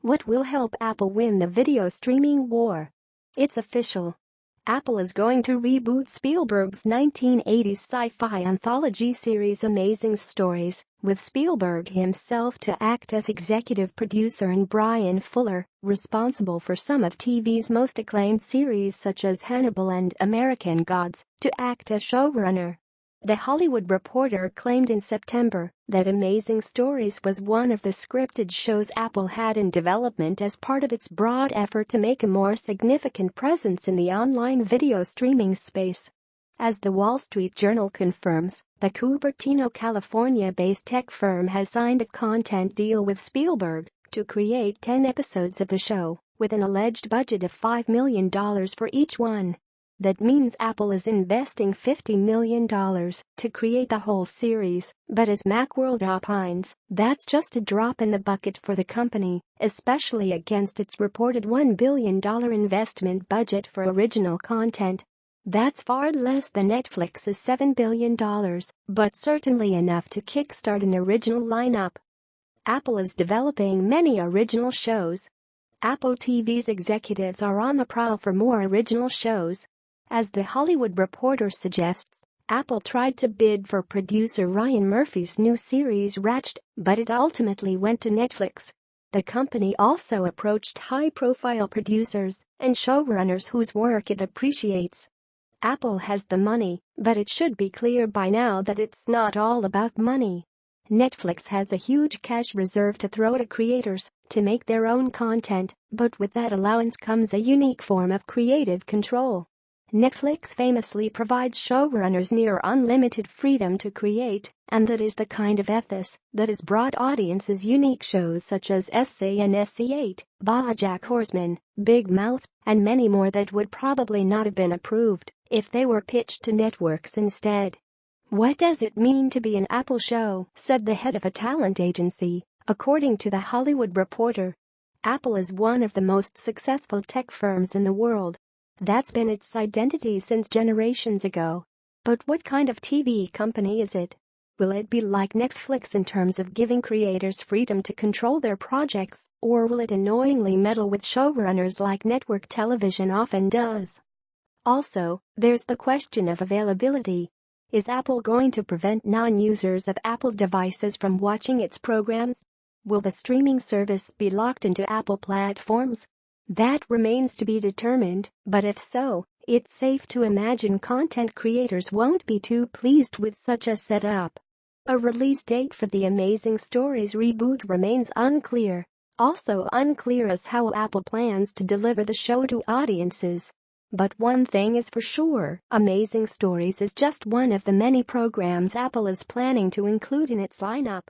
What will help Apple win the video streaming war? It's official. Apple is going to reboot Spielberg's 1980s sci-fi anthology series Amazing Stories, with Spielberg himself to act as executive producer and Brian Fuller, responsible for some of TV's most acclaimed series such as Hannibal and American Gods, to act as showrunner. The Hollywood Reporter claimed in September that Amazing Stories was one of the scripted shows Apple had in development as part of its broad effort to make a more significant presence in the online video streaming space. As the Wall Street Journal confirms, the Cupertino, California-based tech firm has signed a content deal with Spielberg to create 10 episodes of the show, with an alleged budget of $5 million for each one. That means Apple is investing $50 million to create the whole series, but as Macworld opines, that's just a drop in the bucket for the company, especially against its reported $1 billion investment budget for original content. That's far less than Netflix's $7 billion, but certainly enough to kickstart an original lineup. Apple is developing many original shows. Apple TV's executives are on the prowl for more original shows. As The Hollywood Reporter suggests, Apple tried to bid for producer Ryan Murphy's new series Ratched, but it ultimately went to Netflix. The company also approached high-profile producers and showrunners whose work it appreciates. Apple has the money, but it should be clear by now that it's not all about money. Netflix has a huge cash reserve to throw at creators to make their own content, but with that allowance comes a unique form of creative control. Netflix famously provides showrunners near unlimited freedom to create, and that is the kind of ethos that has brought audiences unique shows such as SANSC8, BoJack Horseman, Big Mouth, and many more that would probably not have been approved if they were pitched to networks instead. What does it mean to be an Apple show? Said the head of a talent agency, according to The Hollywood Reporter. Apple is one of the most successful tech firms in the world. That's been its identity since generations ago. But what kind of TV company is it? Will it be like Netflix in terms of giving creators freedom to control their projects, or will it annoyingly meddle with showrunners like network television often does? Also, there's the question of availability. Is Apple going to prevent non-users of Apple devices from watching its programs? Will the streaming service be locked into Apple platforms? That remains to be determined, but if so, it's safe to imagine content creators won't be too pleased with such a setup. A release date for the Amazing Stories reboot remains unclear. Also unclear is how Apple plans to deliver the show to audiences. But one thing is for sure, Amazing Stories is just one of the many programs Apple is planning to include in its lineup.